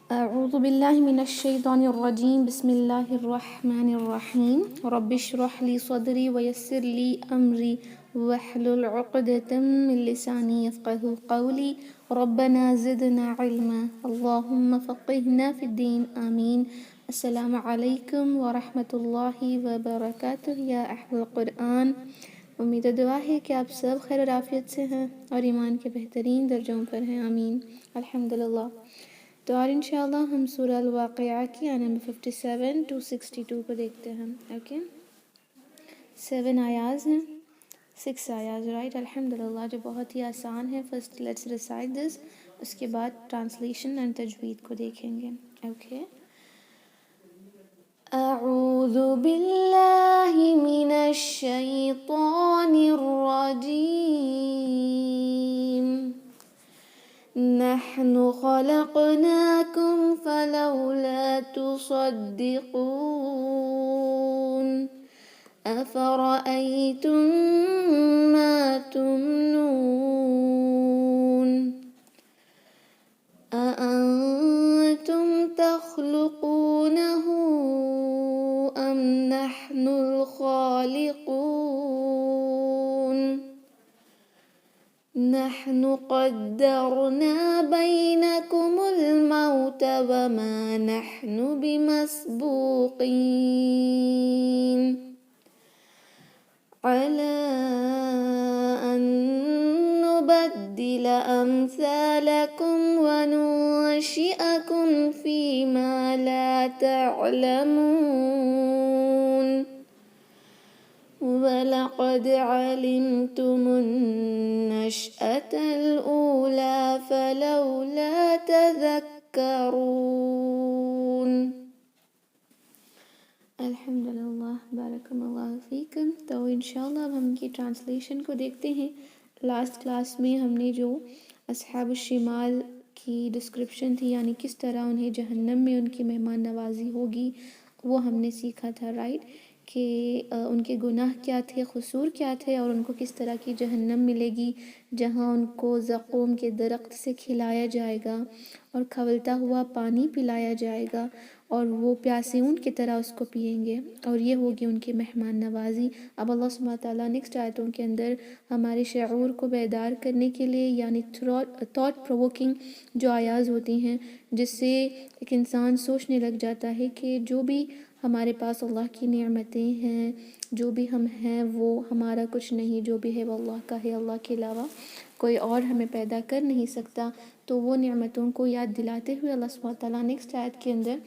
أعوذ بالله من الشيطان الرجيم بسم الله الرحمن الرحيم رب اشرح لي صدري ويسر لي أمري واحلل عقدة من لساني يفقه قولي ربنا زدنا علما اللهم فقهنا في الدين آمين. السلام علیکم ورحمۃ اللہ وبرکاتہ یا اہل القرآن. امید و دعا ہے کہ آپ سب خیر و عافیت سے ہیں اور ایمان کے بہترین درجوں پر ہیں. آمین الحمدللہ. تو اور انشاءاللہ ہم سورہ الواقعہ کی آیت نمبر 57 to 62 کو دیکھتے ہیں. اوکے 7 آیاز ہیں 6 آیاز رائٹ الحمدللہ جو بہت ہی آسان ہے. فرسٹ لیٹس ریسائٹ دس، اس کے بعد ٹرانسلیشن اینڈ تجوید کو دیکھیں گے. اوکے اعوذ باللہ من الشیطان الرجیم نحن خلقناكم فلولا تصدقون أفرأيتم ما تمنون أأنتم تخلقونه أم نحن الخالقون نحن قدرنا بينكم الموت وما نحن بمسبوقين على أن نبدل أمثالكم وننشئكم فيما لا تعلمون وَلَقَدْ عَلِمْتُمُ النَّشْأَةَ الْأُولَى فَلَوْلَا تَذَكَّرُونَ. الحمدللہ بارک اللہ فیکم. تو انشاءاللہ اب ہم کی ٹرانسلیشن کو دیکھتے ہیں. لاسٹ کلاس میں ہم نے جو اصحاب الشمال کی ڈسکرپشن تھی، یعنی کس طرح انہیں جہنم میں ان کی مہمان نوازی ہوگی، وہ ہم نے سیکھا تھا رائٹ، کہ ان کے گناہ کیا تھے، قصور کیا تھے، اور ان کو کس طرح کی جہنم ملے گی جہاں ان کو زقوم کے درخت سے کھلایا جائے گا اور کھولتا ہوا پانی پلایا جائے گا اور وہ پیاسے اونٹ کی طرح اس کو پئیں گے، اور یہ ہوگی ان کی مہمان نوازی. اب اللہ سبحانہ تعالیٰ نیکسٹ آیتوں کے اندر ہمارے شعور کو بیدار کرنے کے لیے، یعنی تھاٹ پرووکنگ جو آیاز ہوتی ہیں جس سے ایک انسان سوچنے لگ جاتا ہے کہ جو بھی ہمارے پاس اللہ کی نعمتیں ہیں، جو بھی ہم ہیں وہ ہمارا کچھ نہیں، جو بھی ہے وہ اللہ کا ہے، اللہ کے علاوہ کوئی اور ہمیں پیدا کر نہیں سکتا. تو وہ نعمتوں کو یاد دلاتے ہوئے اللہ سبحانہ تعالیٰ نیکسٹ آیت کے اندر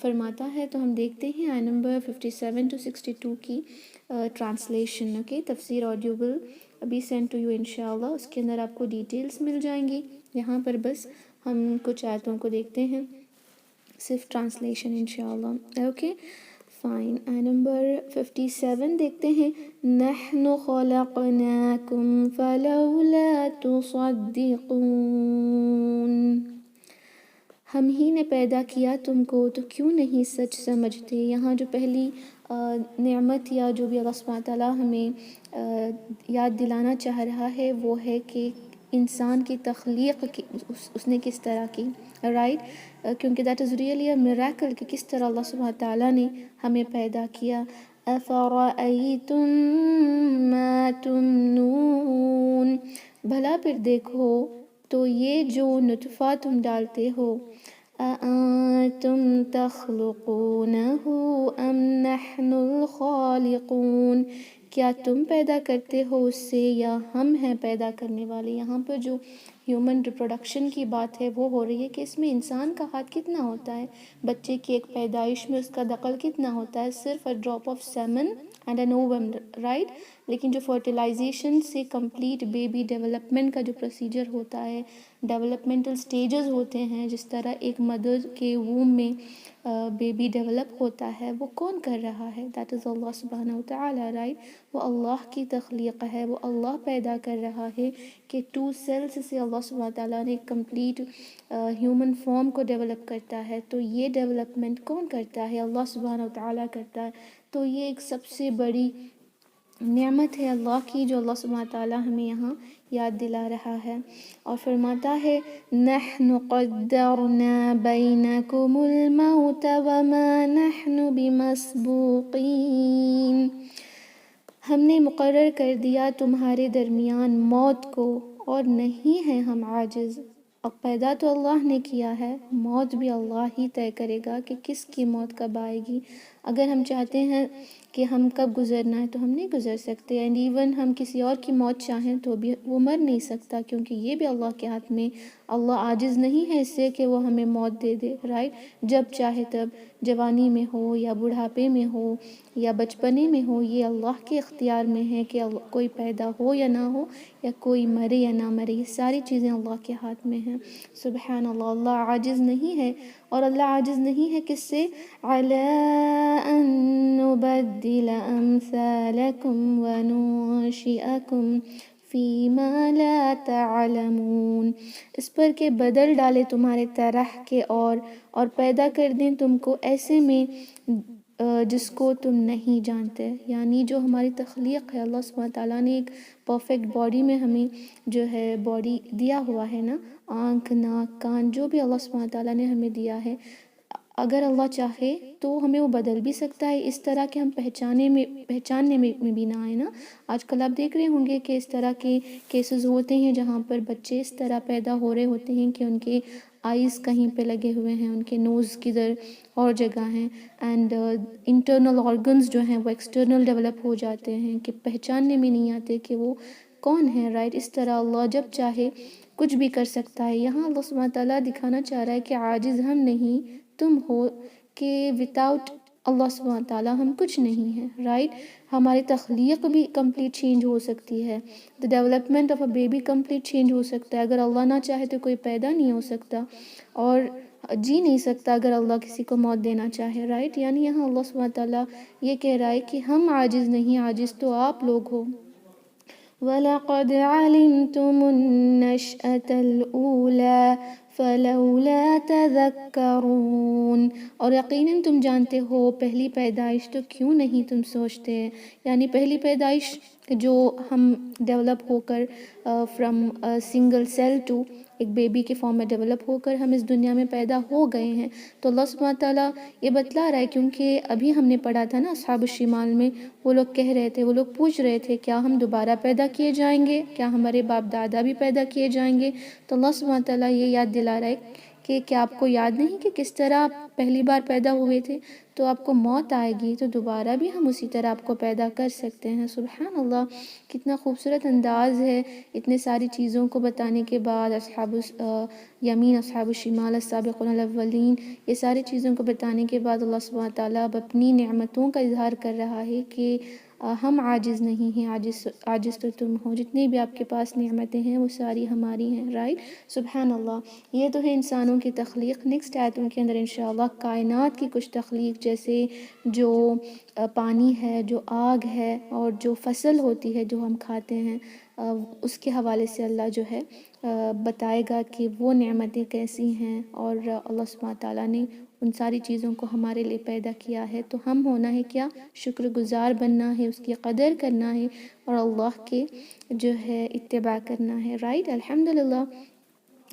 فرماتا ہے. تو ہم دیکھتے ہیں آیت نمبر 57 to 62 کی ٹرانسلیشن. اوکے تفسیر آڈیوبل ابھی سینڈ ٹو یو انشاءاللہ، اس کے اندر آپ کو ڈیٹیلز مل جائیں گی. یہاں پر بس ہم کچھ آیتوں کو دیکھتے ہیں، صرف ٹرانسلیشن انشاءاللہ. Okay fine. آیت نمبر 57 دیکھتے ہیں. نحن خلقناکم فلولا تصدقون، ہم ہی نے پیدا کیا تم کو تو کیوں نہیں سچ سمجھتے. یہاں جو پہلی نعمت یا جو بھی اللہ سبحانہ تعالیٰ ہمیں یاد دلانا چاہ رہا ہے وہ ہے کہ انسان کی تخلیق اس نے کس طرح کی رائٹ، کیونکہ that is really a miracle کہ کس طرح اللہ سبحانہ تعالیٰ نے ہمیں پیدا کیا. افرأیتم ما تمنون، بھلا پھر دیکھو تو یہ جو نطفہ تم ڈالتے ہو. أأنتم تخلقونه أم نحن الخالقون، کیا تم پیدا کرتے ہو اس سے یا ہم ہیں پیدا کرنے والے. یہاں پر جو ہیومن ریپروڈکشن کی بات ہے وہ ہو رہی ہے کہ اس میں انسان کا ہاتھ کتنا ہوتا ہے، بچے کی ایک پیدائش میں اس کا دخل کتنا ہوتا ہے، صرف a drop of semen and an ovum right. لیکن جو فرٹیلائزیشن سے کمپلیٹ بیبی ڈیولپمنٹ کا جو پروسیجر ہوتا ہے، ڈیولپمنٹل سٹیجز ہوتے ہیں، جس طرح ایک مدر کے ووم میں بیبی ڈیولپ ہوتا ہے، وہ کون کر رہا ہے؟ دیٹ از اللہ سبحانہ وتعالی رائٹ. وہ اللہ کی تخلیق ہے، وہ اللہ پیدا کر رہا ہے کہ 2 سیلز سے اللہ سبحانہ تعالیٰ نے کمپلیٹ ہیومن فارم کو ڈیولپ کرتا ہے. تو یہ ڈیولپمنٹ کون کرتا ہے؟ اللہ سبحانہ وتعالیٰ کرتا ہے. تو یہ ایک سب سے بڑی نعمت ہے اللہ کی جو اللہ سبحانہ تعالیٰ ہمیں یہاں یاد دلا رہا ہے، اور فرماتا ہے نحن قدرنا بینکم الموت وما نحن بمسبوقین، ہم نے مقرر کر دیا تمہارے درمیان موت کو اور نہیں ہیں ہم عاجز۔ اب پیدا تو اللہ نے کیا ہے، موت بھی اللہ ہی طے کرے گا کہ کس کی موت کب آئے گی۔ اگر ہم چاہتے ہیں کہ ہم کب گزرنا ہے تو ہم نہیں گزر سکتے، اینڈ ایون ہم کسی اور کی موت چاہیں تو بھی وہ مر نہیں سکتا، کیونکہ یہ بھی اللہ کے ہاتھ میں، اللہ عاجز نہیں ہے اس سے کہ وہ ہمیں موت دے دے، رائٹ؟ جب چاہے تب، جوانی میں ہو یا بڑھاپے میں ہو یا بچپنے میں ہو، یہ اللہ کے اختیار میں ہے کہ کوئی پیدا ہو یا نہ ہو، یا کوئی مرے یا نہ مرے، یہ ساری چیزیں اللہ کے ہاتھ میں ہیں۔ سبحان اللہ، اللہ عاجز نہیں ہے، اور اللہ عاجز نہیں ہے کس سے؟ عَلَىٰ أَن نُبَدِّلَ أَمْثَالَكُمْ وَنُنشِئَكُمْ فِي مَا لَا تَعْلَمُونَ، اس پر کہ بدل ڈالے تمہارے طرح کے اور پیدا کر دیں تم کو ایسے میں جس کو تم نہیں جانتے۔ یعنی جو ہماری تخلیق ہے، اللہ سبحانہ تعالیٰ نے ایک پرفیکٹ باڈی میں ہمیں جو ہے باڈی دیا ہوا ہے نا، آنکھ، ناک، کان، جو بھی اللہ سبحانہ تعالیٰ نے ہمیں دیا ہے، اگر اللہ چاہے تو ہمیں وہ بدل بھی سکتا ہے اس طرح کہ ہم پہچاننے میں بھی نہ آئے نا۔ آج کل آپ دیکھ رہے ہوں گے کہ اس طرح کے کیسز ہوتے ہیں جہاں پر بچے اس طرح پیدا ہو رہے ہوتے ہیں کہ ان کے آئیز کہیں پہ لگے ہوئے ہیں، ان کے نوز کدھر اور جگہ ہیں، اینڈ انٹرنل آرگنز جو ہیں وہ ایکسٹرنل ڈیولپ ہو جاتے ہیں کہ پہچاننے میں نہیں آتے کہ وہ کون ہے، رائٹ؟ اس طرح اللہ جب چاہے کچھ بھی کر سکتا ہے۔ یہاں اللہ سبحانہ تعالیٰ دکھانا چاہ رہا ہے کہ عاجز ہم نہیں تم ہو، کہ وداؤٹ اللہ سبحانہ تعالیٰ ہم کچھ نہیں ہیں، رائٹ؟ ہماری تخلیق بھی کمپلیٹ چینج ہو سکتی ہے، the development of a baby complete change ہو سکتا ہے۔ اگر اللہ نہ چاہے تو کوئی پیدا نہیں ہو سکتا اور جی نہیں سکتا اگر اللہ کسی کو موت دینا چاہے، رائٹ؟ یعنی یہاں اللہ سبحانہ تعالیٰ یہ کہہ رہا ہے کہ ہم عاجز نہیں، عاجز تو آپ لوگ ہو۔ وَلَقَدْ عَلِمْتُمُ النَّشْأَةَ الْأُولَىٰ فَلَوْلَا تَذَكَّرُونَ، اور یقیناً تم جانتے ہو پہلی پیدائش، تو کیوں نہیں تم سوچتے؟ یعنی پہلی پیدائش جو ہم ڈیولپ ہو کر فرام سنگل سیل ٹو ایک بیبی کے فارم میں ڈیولپ ہو کر ہم اس دنیا میں پیدا ہو گئے ہیں، تو اللہ سبحانہ تعالیٰ یہ بتلا رہا ہے، کیونکہ ابھی ہم نے پڑھا تھا نا اصحاب الشمال میں، وہ لوگ کہہ رہے تھے، وہ لوگ پوچھ رہے تھے کیا ہم دوبارہ پیدا کیے جائیں گے، کیا ہمارے باپ دادا بھی پیدا کیے جائیں گے؟ تو اللہ سبحانہ تعالیٰ یہ یاد دلا رہا ہے کہ کیا آپ کو یاد نہیں کہ کس طرح آپ پہلی بار پیدا ہوئے تھے؟ تو آپ کو موت آئے گی تو دوبارہ بھی ہم اسی طرح آپ کو پیدا کر سکتے ہیں۔ سبحان اللہ، کتنا خوبصورت انداز ہے اتنے ساری چیزوں کو بتانے کے بعد، اصحاب یمین، اصحاب الشمال، السابقون الاولین، یہ ساری چیزوں کو بتانے کے بعد اللہ سبحانہ تعالیٰ اب اپنی نعمتوں کا اظہار کر رہا ہے کہ ہم عاجز نہیں ہیں، عاجز تو تم ہو، جتنی بھی آپ کے پاس نعمتیں ہیں وہ ساری ہماری ہیں، رائٹ؟ سبحان اللہ، یہ تو ہے انسانوں کی تخلیق۔ نیکسٹ آیتوں کے اندر انشاءاللہ کائنات کی کچھ تخلیق، جیسے جو پانی ہے، جو آگ ہے، اور جو فصل ہوتی ہے جو ہم کھاتے ہیں، اس کے حوالے سے اللہ جو ہے بتائے گا کہ وہ نعمتیں کیسی ہیں، اور اللہ سبحانہ تعالیٰ نے ان ساری چیزوں کو ہمارے لیے پیدا کیا ہے، تو ہم ہونا ہے کیا؟ شکر گزار بننا ہے، اس کی قدر کرنا ہے، اور اللہ کے جو ہے اتباع کرنا ہے، رائٹ؟ الحمدللہ،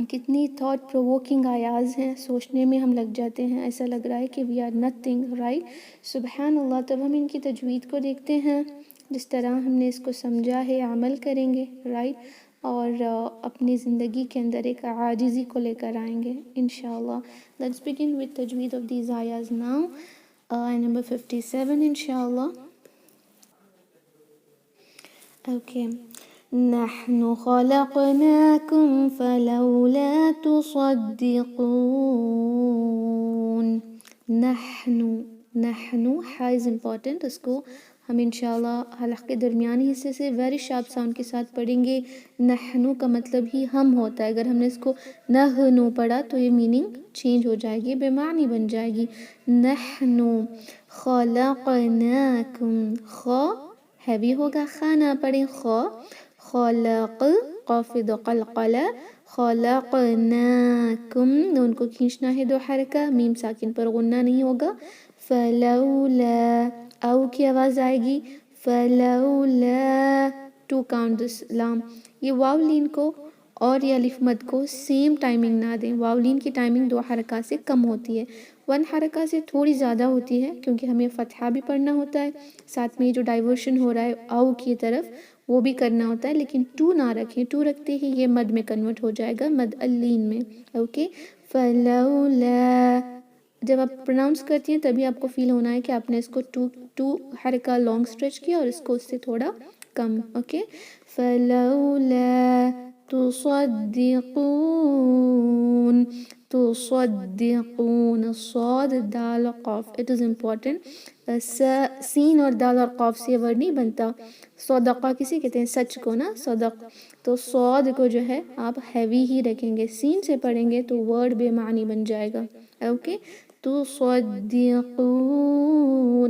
کتنی تھاٹ پرووکنگ آیاز ہیں، سوچنے میں ہم لگ جاتے ہیں، ایسا لگ رہا ہے کہ وی آر نتھنگ، رائٹ؟ سبحان اللہ۔ تب ہم ان کی تجوید کو دیکھتے ہیں، جس طرح ہم نے اس کو سمجھا ہے عمل کریں گے، رائٹ؟ اور اپنی زندگی کے اندر ایک عاجزی کو لے کر آئیں گے انشاءاللہ۔ Let's begin with تجوید of these ayahs now. Number 57 انشاءاللہ. Okay. نحن خلقناكم فلولا تصدقون. نحن ہا از امپورٹنٹ، اس کو ہم انشاءاللہ حلق کے درمیانی حصے سے ویری شارپ ساؤنڈ کے ساتھ پڑھیں گے۔ نحنو کا مطلب ہی ہم ہوتا ہے، اگر ہم نے اس کو نحنو پڑھا تو یہ میننگ چینج ہو جائے گی، بے معنی بن جائے گی۔ نحنو خلقناکم، خا ہیوی ہوگا، خا نہ پڑھیں، خا، خلق، قافد قلقلہ، خلقناکم، نون کو کھینچنا ہے 2 حرکہ، میم ساکن پر غنہ نہیں ہوگا۔ فلولا، او کی آواز آئے گی، فلولا. ٹو کاؤنٹ دس لام. یہ واو لین کو اور یہ الف مد کو سیم ٹائمنگ نہ دیں. واو لین کی ٹائمنگ 2 حرکات سے کم ہوتی ہے, 1 حرکہ سے تھوڑی زیادہ ہوتی ہے, کیونکہ ہمیں فتحہ بھی پڑھنا ہوتا ہے, ساتھ میں جو ڈائیورشن ہو رہا ہے او کی طرف وہ بھی کرنا ہوتا ہے. لیکن 2 نہ رکھیں, 2 رکھتے ہی یہ مد میں کنورٹ ہو جائے گا, مد اللین میں. اوکے, فلولا. جب آپ پروناؤنس کرتی ہیں تبھی آپ کو فیل ہونا ہے کہ آپ نے اس کو 2 حرکہ لانگ اسٹریچ کیا اور اس کو اس سے تھوڑا کم. اوکے, فلولا تصدقون. تصدقون. صاد دال قاف. It is important. سین اور دال اور قاف سے ورڈ نہیں بنتا. صدقہ کسی کہتے ہیں سچ کو نا, صدق. تو صاد کو جو ہے آپ ہیوی ہی رکھیں گے, سین سے پڑھیں گے تو ورڈ بے معنی بن جائے گا. اوکے, تصدقون.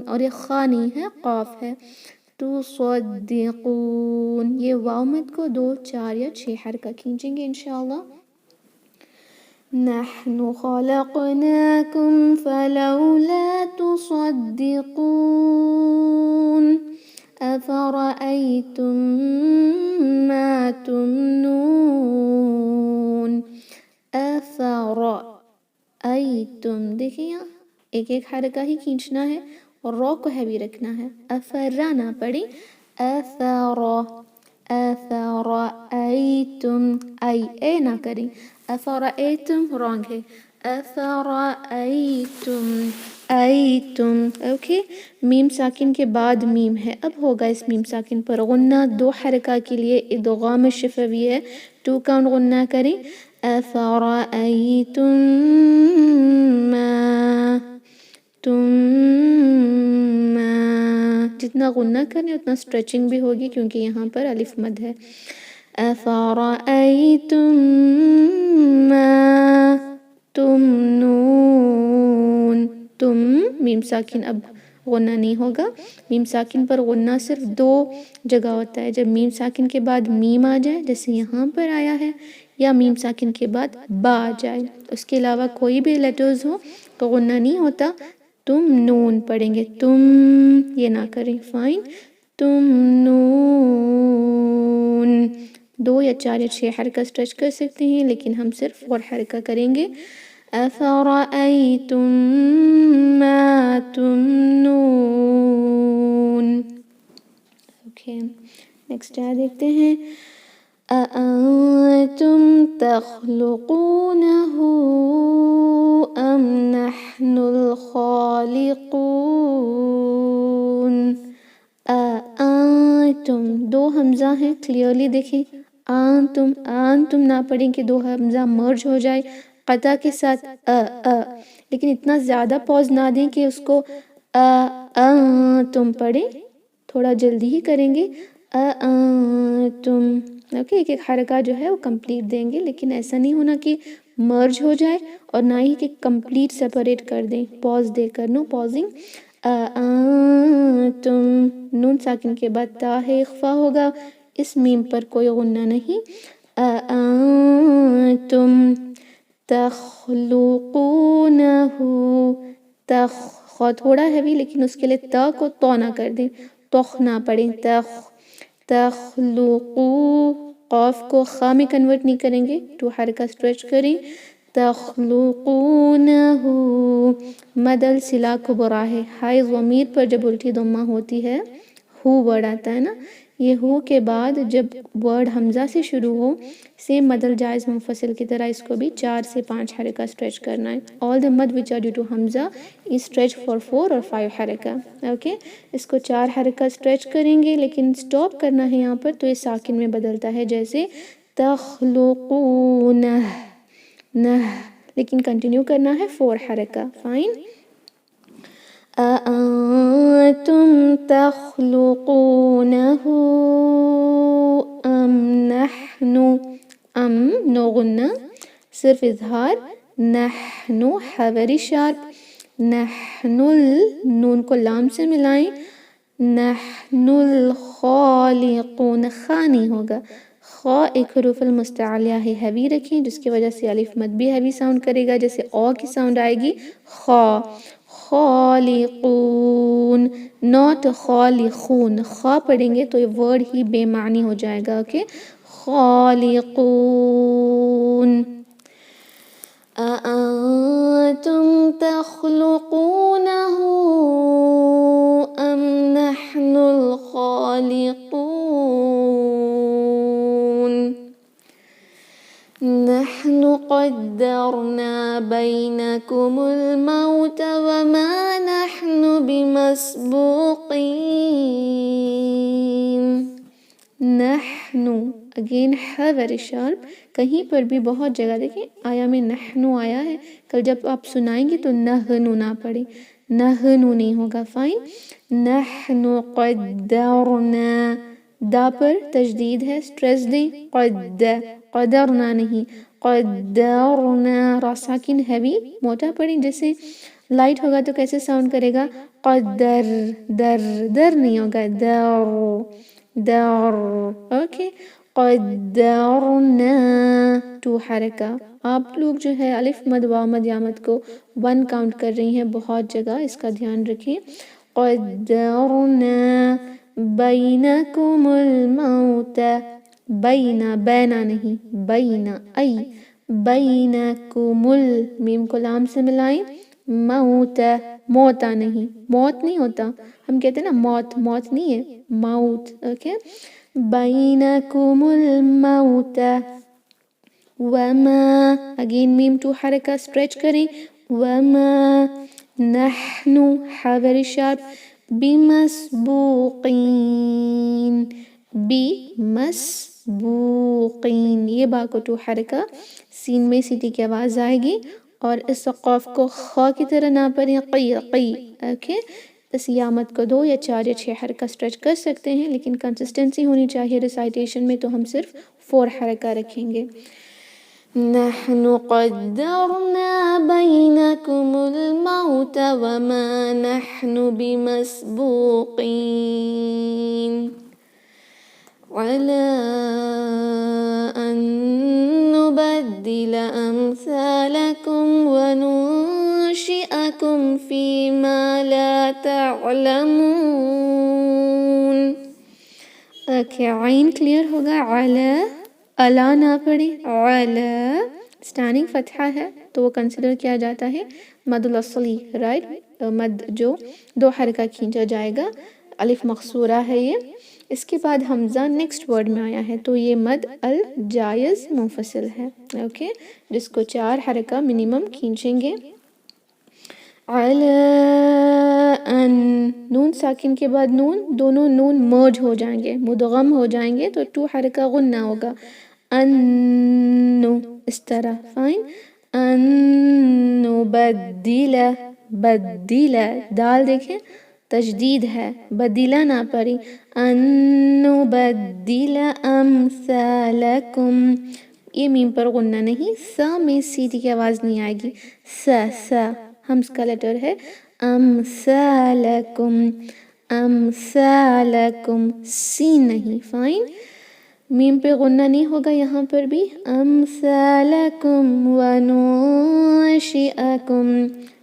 اور یہ خا نہیں ہے, قاف ہے. تصدقون. یہ واو مد کو 2, 4 یا 6 حرکہ کھینچیں گے انشاءاللہ. نحن خلقناكم فلولا تصدقون. أفرأيتم ما تمنون. أفرأيتم. دیکھیں یہاں ایک ایک حرکہ ہی کھینچنا ہے اور رو کو ہیوی رکھنا ہے. افرا نہ پڑھیں, افرا. افرأيتم. اے نہ کریں, افرأيتم رانگ ہے. افرأيتم. ایتم. اوکے, میم ساکن کے بعد میم ہے. اب ہوگا اس میم ساکن پر غنہ 2 حرکہ کے لیے ادغام شفوی ہے. 2 کاؤنٹ غنہ کریں. افرأيتم ما تم. جتنا غنہ کریں اتنا سٹریچنگ بھی ہوگی کیونکہ یہاں پر الف مد ہے. افرأيتم ما تمنون. تم میم ساکن اب غنہ نہیں ہوگا. میم ساکن پر غنہ صرف 2 جگہ ہوتا ہے, جب میم ساکن کے بعد میم آ جائے جیسے یہاں پر آیا ہے, یا میم ساکن کے بعد با آ جائے. اس کے علاوہ کوئی بھی لیٹرز ہو تو غنہ نہیں ہوتا. تم نون پڑھیں گے, تم یہ نہ کریں. فائن, تم نون. 2 یا 4 یا 6 حرکہ سٹریچ کر سکتے ہیں لیکن ہم صرف 4 حرکہ کریں گے. أفرأيتم ما تمنون. اوکے, نیکسٹ آیا دیکھتے ہیں. أأنتم تخلقونه أم نحن الخالقون. أأنتم 2 حمزہ ہیں, کلیئرلی دیکھیں. انتم, انتم نہ پڑھیں کہ 2 حمزہ مرج ہو جائے قطع کے ساتھ لیکن اتنا زیادہ پوز نہ دیں کہ اس کو تم پڑھیں, تھوڑا جلدی ہی کریں گے. تم. اوکے, ایک ایک حرکہ جو ہے وہ کمپلیٹ دیں گے, لیکن ایسا نہیں ہونا کہ مرج ہو جائے اور نہ ہی کہ کمپلیٹ سیپریٹ کر دیں پوز دے کر. نو پوزنگ. تم نون ساکن کے بعد تا ہے, اخفا ہوگا. اس میم پر کوئی غنہ نہیں. تم تخلقونه. خو تھوڑا ہیوی لیکن اس کے لیے تا کو تو نہ کر دیں, تخ نہ پڑھیں. تخلقو. قاف کو خا میں کنورٹ نہیں کریں گے, 2 حرکہ سٹریچ کریں. تخلقونه. مد الصلہ کبرا ہے. ہائی ضمیر پر جب الٹی ضمہ ہوتی ہے ہو ورڈ آتا ہے نا, یہ ہو کے بعد جب ورڈ حمزہ سے شروع ہو, سیم مد الجائز منفصل کی طرح اس کو بھی 4 سے 5 حرکہ سٹریچ کرنا ہے. all the mud which are due to حمزہ is stretch for 4 or 5 حرکہ. اوکے, اس کو 4 حرکہ سٹریچ کریں گے لیکن سٹاپ کرنا ہے یہاں پر, تو یہ ساکن میں بدلتا ہے جیسے تخلقونہ نہ, لیکن کنٹینیو کرنا ہے 4 حرکہ. فائن. أأنتم تخلقونه أم نحن. نو غنہ, صرف اظہار. نحن حوری شارپ. نحن نون کو لام سے ملائیں. نحن الخالقون. خا نہیں ہوگا, خا ایک حروف المستعلیہ ہے, ہیوی رکھیں, جس کی وجہ سے الف مد بھی ہیوی ساؤنڈ کرے گا, جیسے او کی ساؤنڈ آئے گی خا. خالقون ناٹ خالقون، خا پڑھیں گے تو یہ ورڈ ہی بے معنی ہو جائے گا. اوکے خالقون. أأنتم تخلقونه أم نحن الخالقون. نحن قدرنا بينكم الموت وما نحن بمسبوقين. نحن اگین ہے ویری شارپ. کہیں پر بھی بہت جگہ دیکھیں آیا میں نحنو آیا ہے، کل جب آپ سنائیں گے تو نحنو نہ پڑھیں، نحنو نہیں ہوگا. فائن. نحن قدرنا، دا پر تجدید ہے، سٹریس دیں. قدرنا نہیں، قدرنا. را ساکن ہیوی موٹا پڑھیں. جیسے لائٹ ہوگا تو کیسے ساؤنڈ کرے گا؟ قدر. در در نہیں ہوگا، در در. اوکے قدرنا. ٹو حرکہ. آپ لوگ جو ہے الف مد واو مد یا مد کو 1 کاؤنٹ کر رہی ہیں بہت جگہ، اس کا دھیان رکھیں. قدرنا بینکم الموت. بینا بینا نہیں، بینا ای. بینکم میم کو لام سے ملائیں. موت موتا نہیں، موت نہیں ہوتا، ہم کہتے ہیں نا موت، موت نہیں ہے، موت. اوکے بینکم الموت. وما اگین میم ٹو حرکہ اسٹریچ کریں. وما نحن ہا ویری شارپ. بمسبوقین. بمسبوقین. یہ با کو ٹو حرکہ سین میں سیٹی کی آواز آئے گی اور اس قاف کو خا کی طرح نہ پڑھیں. قی قی. اوکے اس یامت کو 2 یا 4 یا 6 حرکہ اسٹریچ کر سکتے ہیں، لیکن کنسسٹنسی ہونی چاہیے ریسائٹیشن میں، تو ہم صرف 4 حرکہ رکھیں گے. نحن قدرنا بينكم الموت وما نحن بمسبوقين على أن نبدل أمثالكم وننشئكم فيما لا تعلمون. اوکے عین کلیئر ہوگا. علی الا نہ پڑھیں، علی. اسٹینڈنگ فتحہ ہے تو وہ کنسیڈر کیا جاتا ہے مد الاصلی، رائٹ. مد جو 2 حرکہ کھینچا جائے گا، الف مقصورہ ہے یہ. اس کے بعد حمزہ نیکسٹ ورڈ میں آیا ہے تو یہ مد الجائز منفصل ہے. اوکے جس کو 4 حرکہ منیمم کھینچیں گے. علی ان نون ساکن کے بعد نون، دونوں نون مرج ہو جائیں گے، مدغم ہو جائیں گے تو 2 حرکہ غنہ ہوگا. انو اس طرح. فائن. ان نبدل. بدل. دال دیکھیں تجدید ہے، بدلہ نہ پڑھی. ان نبدل امثالکم. یہ میم پر غنہ نہیں، سا میں سیٹی کی آواز نہیں آئے گی. سا سا ہمز کا لیٹر ہے. امثالکم. امثالکم سین نہیں. فائن. میم پہ غنہ نہیں ہوگا یہاں پر بھی. امثالکم وننشئکم.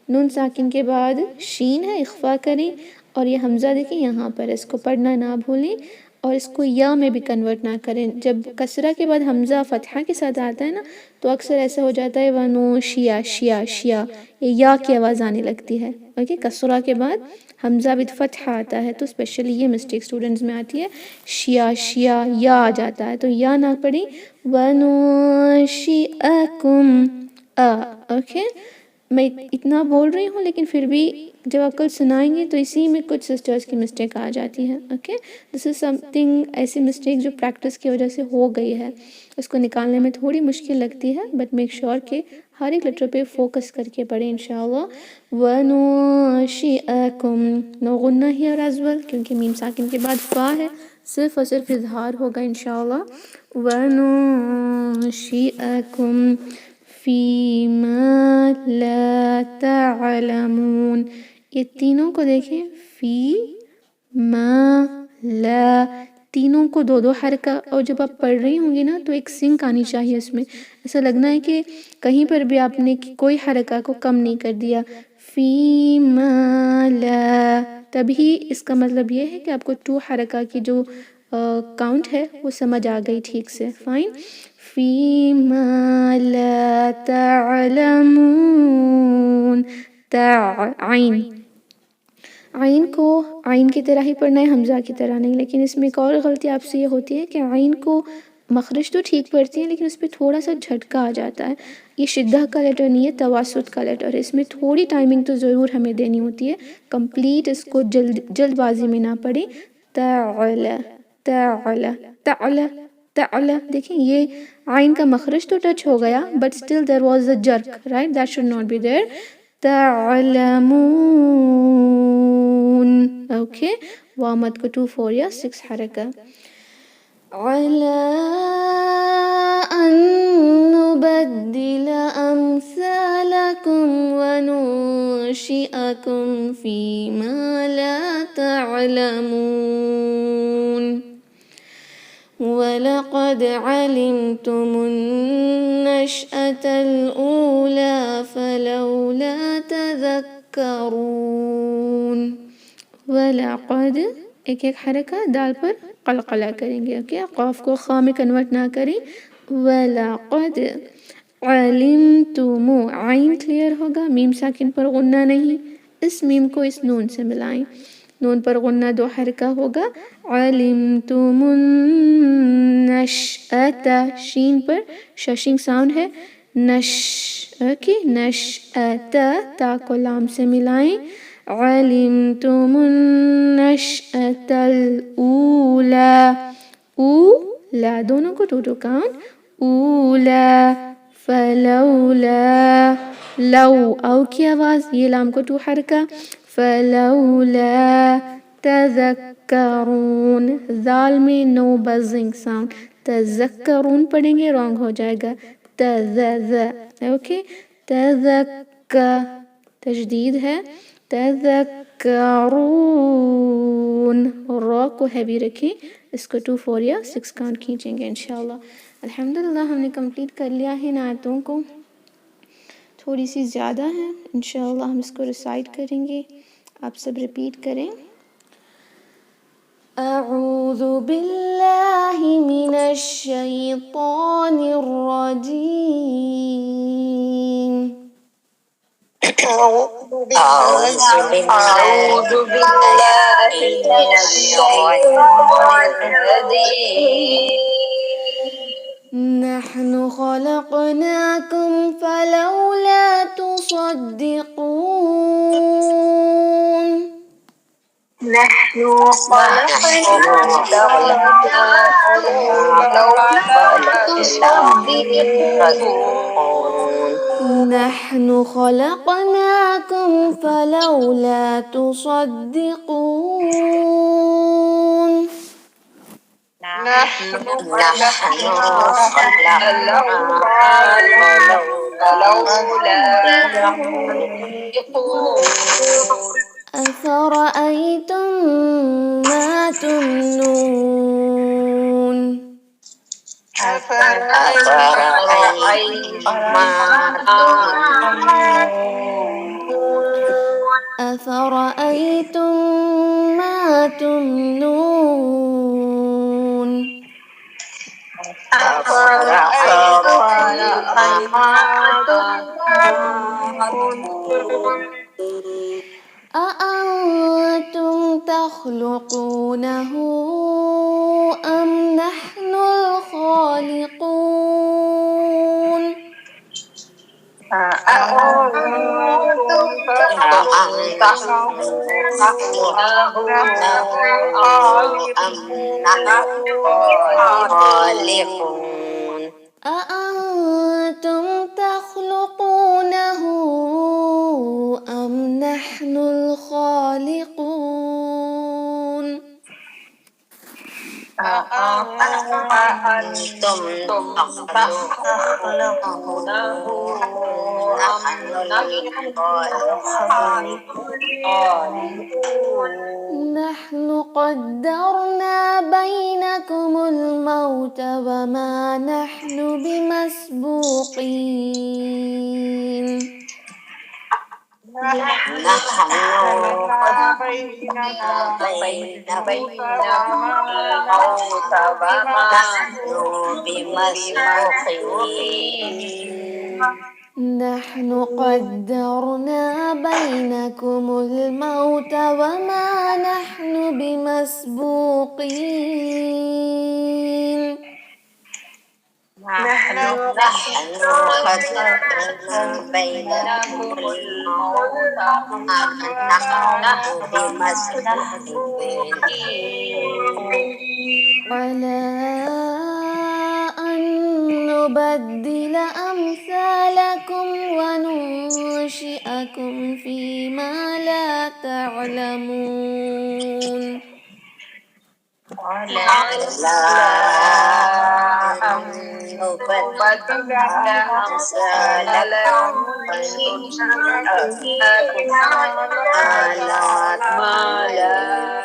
نون ساکن کے بعد شین ہے، اخفا کریں اور یہ حمزہ دیکھیں یہاں پر، اس کو پڑھنا نہ بھولیں اور اس کو یا میں بھی کنورٹ نہ کریں. جب کسرہ کے بعد حمزہ فتحہ کے ساتھ آتا ہے نا تو اکثر ایسا ہو جاتا ہے ونوشیا شیا شیا، یہ یا کی آواز آنے لگتی ہے. اوکے کسرہ کے بعد حمزہ بھی فتحہ آتا ہے تو اسپیشلی یہ مسٹیک اسٹوڈنٹس میں آتی ہے. شیا شیا یا آ جاتا ہے تو یا نہ پڑھیں. وننشئکم. اوکے میں اتنا بول رہی ہوں لیکن پھر بھی جب آپ کل سنائیں گے تو اسی میں کچھ سسٹرز کی مسٹیک آ جاتی ہے. Okay this is some thing ایسی مسٹیک جو پریکٹس کی وجہ سے ہو گئی ہے، اس کو نکالنے میں تھوڑی مشکل لگتی ہے، بٹ میک شیور کہ ہر ایک لیٹر پہ فوکس کر کے پڑھیں انشاءاللہ. وننشئکم. نو غنہ ہی اور ازول کیونکہ میم ساکن کے بعد فا ہے، صرف اور صرف اظہار ہوگا انشاءاللہ. وننشئکم فیما لا تعلمون. یہ تینوں کو دیکھیں، فی ما لا تینوں کو دو دو حرکہ، اور جب آپ پڑھ رہی ہوں گی نا تو ایک سنک آنی چاہیے اس میں، ایسا لگنا ہے کہ کہیں پر بھی آپ نے کوئی حرکہ کو کم نہیں کر دیا. فیما لا، تبھی اس کا مطلب یہ ہے کہ آپ کو 2 حرکہ کی جو کاؤنٹ ہے وہ سمجھ آ گئی ٹھیک سے. فائن. فیما لا تعلمون. عین، عین کو عین کی طرح ہی پڑھنا ہے، حمزہ کی طرح نہیں. لیکن اس میں ایک اور غلطی آپ سے یہ ہوتی ہے کہ عین کو مخرج تو ٹھیک پڑھتی ہیں لیکن اس پہ تھوڑا سا جھٹکا آ جاتا ہے. یہ شدہ کا لیٹر نہیں ہے، تواسط کا لیٹر ہے. اس میں تھوڑی ٹائمنگ تو ضرور ہمیں دینی ہوتی ہے، کمپلیٹ اس کو جلد بازی میں نہ پڑھیں. تعال تعال تعال تعال. دیکھیں یہ عین کا مخرج تو ٹچ ہو گیا but still there was a jerk, right? That should not be there. تعلمون. اوکے، وامد کو 2 4 یا 6 حرکہ. عَلَىٰ أَن نُبَدِّلَ أَمْثَالَكُمْ وَنُنشِئَكُمْ فِي مَا لَا تَعْلَمُونَ. وَلَقَدْ عَلِمْتُمُ النَّشْأَةَ الْأُولَىٰ فَلَوْلَا تَذَكَّرُونَ. وَلَقَدْ، ایک ایک حرکہ دال پر قلقلہ کریں گے. اوکے، قاف کو خا میں کنورٹ نہ کریں. وَلَقَدْ عَلِمْتُمُ، عین کلیئر ہوگا، میم ساکن پر غنہ نہیں. اس میم کو اس نون سے ملائیں، نون پر غنہ 2 حرکہ ہوگا. عَلِمْتُمُ النَّشْأَةَ، شین پر ششنگ ساؤنڈ ہے. نش، اوکے، نشأۃ، تا کو لام سے ملائیں. عَلِمْتُمُ النَّشْأَةَ الْأُولَىٰ، اولا، دونوں کو 2 2 کاؤنٹ. اولا فلولا، لو، او کی آواز، یہ لام کو 2 حرکہ. فلولا تذکرون، ذال میں نو بزنگ ساؤنڈ. تذکرون پڑھیں گے رانگ ہو جائے گا. اوکے، تجدید ہے. تذکرون، را کو ہیوی رکھیں، اس کو 2 4 یا 6 کاؤنٹ کھینچیں گے انشاءاللہ. الحمدللہ ہم نے کمپلیٹ کر لیا ہے ان آیتوں کو، تھوڑی سی زیادہ ہیں، انشاءاللہ ہم اس کو ریسائٹ کریں گے. آپ سب ریپیٹ کریں. اعوذ باللہ من الشیطان الرجیم. أعوذ بالله من الشيطان الرجيم. نحن خلقناكم فلولا تصدقون. نحن خلقناكم فلولا تصدقون. نحن خلقناكم فلولا تصدقون. نحن خلقناكم فلولا تصدقون. أفرأيتم ما تمنون. أفرأيتم ما تمنون. أفرأيتم ما تمنون. أفرأيتم ما تمنون. أأنتم تخلقونه أم نحن الخالقون. أأنتم تخلقونه أم نحن الخالقون. أأنتم تخلقونه أم نحن الخالقون. أأنتم تخلقونه نحن قدرنا بينكم الموت وما نحن بمسبوقين نحن قدرنا بينكم الموت وما نحن بمسبوقين نحن قدرنا بينكم الموت وما نحن بمسبوقين نحن قدرنا بينكم الموت وما نحن بمسبوقين على أن نبدل أمثالكم وننشئكم فيما لا تعلمون على أن نبدل أمثالكم وننشئكم ما لا تعلمون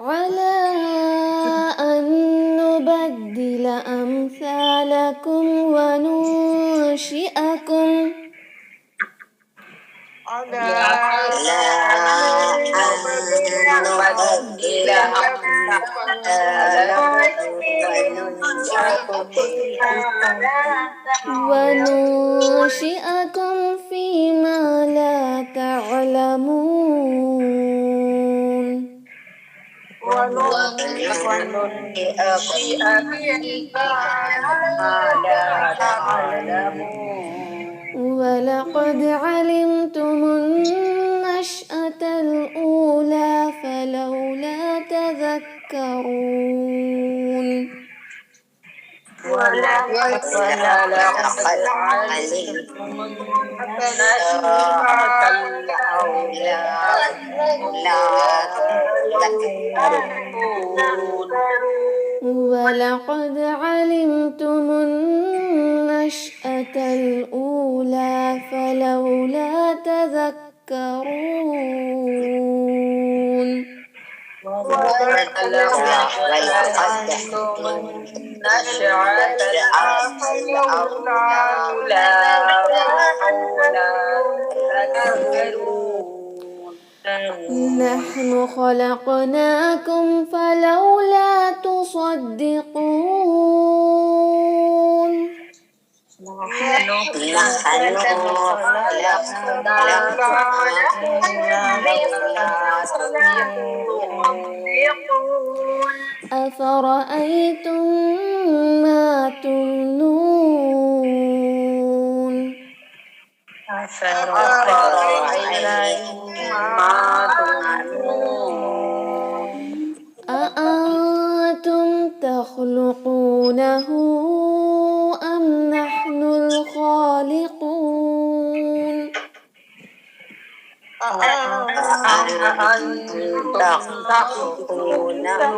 على أن نبدل أمثالكم وننشئكم على أن نبدل وننشئكم فيما لا تعلمون ولقد علمتم النشأة الأولى فلولا تذكرون ولقد علمتم النشأة الأولى لا تذكرون ولقد علمتم النشأة الأولى فلولا تذكرون ولقد علمتم النشأة الأولى فلولا تذكرون نحن خلقناكم فلولا تصدقون نحن أفرأيتم ما تمنون أأنتم تخلقونه أم نحن الخالقون أأنتم تخلقونه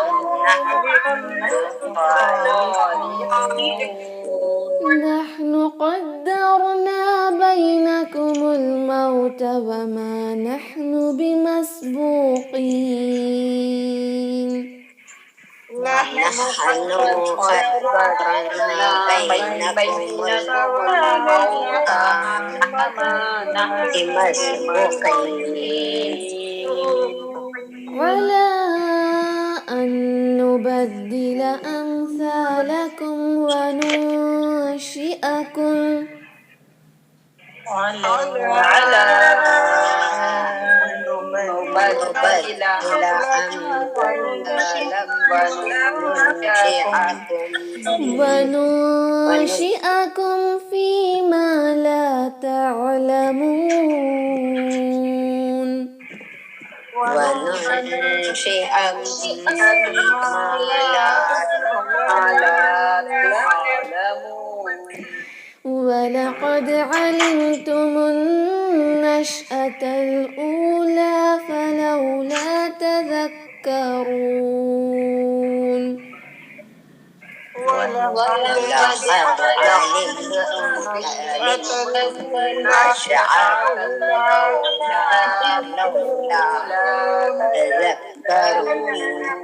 أم نحن الخالقون نحن قدرنا بينكم الموت وما نحن بمسبوقين نحن قدرنا بينكم الموت وما نحن بمسبوقين على أن نبدل أمثالكم وننشئكم على أن نبدل وننشئكم فيما لا تعلمون وننشئكم فيما لا تعلمون ولقد علمتم النشأة الأولى فلولا تذكرون والحق لما شعر المولى لولا تذكرون.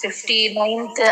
59th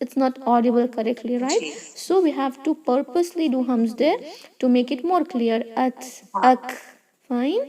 it's not audible correctly, right? So we have to purposely do hums there to make it more clear. Ak, fine.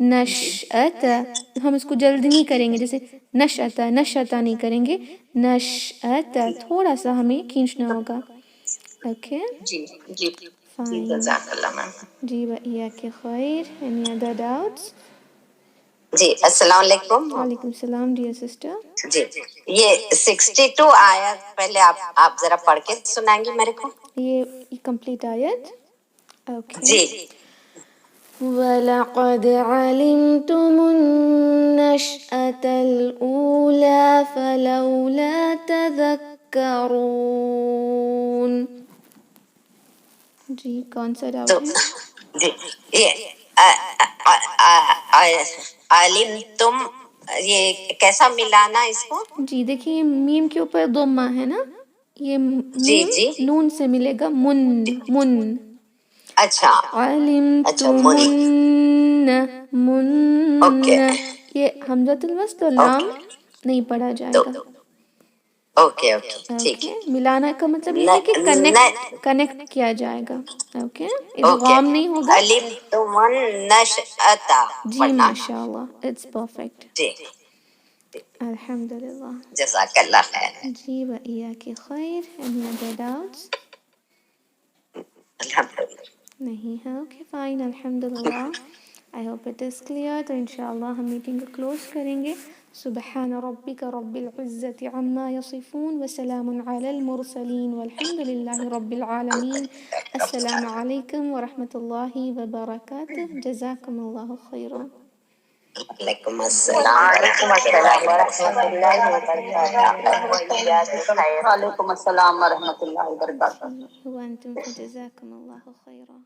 نشأت، ہم اس کو جلد نہیں کریں گے، جیسے نشأت نشأتا نہیں کریں گے، نشأت تھوڑا سا ہمیں کھینچنا ہوگا. اوکے جی جی فائن. جزاک اللہ میم. جی وإياك خیر. Any other doubts؟ جی السلام علیکم. وعلیکم السلام ڈیئر سسٹر. جی یہ 62 آیت پہلے آپ ذرا پڑھ کے سنائیں گے میرے کو. یہ کمپلیٹ آیت. اوکے. جی وَلَقَدْ عَلِمْتُمُ النَّشْأَةَ الْأُولَى فَلَوْلَا تَذَكَّرُونَ. جی کون سا ڈاؤٹ ہے؟ جی یہ علم تم، یہ کیسا ملانا اس کو؟ جی دیکھیے میم کے اوپر ضمہ ہے نا، یہ جی میم جی نون سے ملے گا، من من. اچھا اچھا علمتم من، اوکے یہ حمزۃ الوصل اور لام نہیں پڑھا جائے گا. اوکے اوکے ٹھیک اوکے ہے. ملانا کا مطلب یہ ہے کہ کنیکٹ کیا جائے گا. اوکے اوکے ادغام نہیں ہوگا. علم تم نشأتا جی پڑھنا. ماشاء اللہ اٹس پرفیکٹ. جی الحمد للہ. جزاک اللہ خیر. جی وإياك خیر. Any other doubts؟ الحمدللہ. نہیں ہے. Okay fine. الحمد للہ. I hope it is clear. تو انشاءاللہ ہم میٹنگ کو کلوز کریں گے. سبحان ربک رب العزة عما يصفون وسلام علی المرسلین والحمد للہ رب العالمین. السلام علیکم ورحمۃ اللہ وبرکاتہ. جزاکم اللہ خیرا. وعلیکم السلام ورحمۃ اللہ وبرکاتہ. وعلیکم السلام ورحمۃ اللہ وبرکاتہ. وانتم جزاکم اللہ خیرا.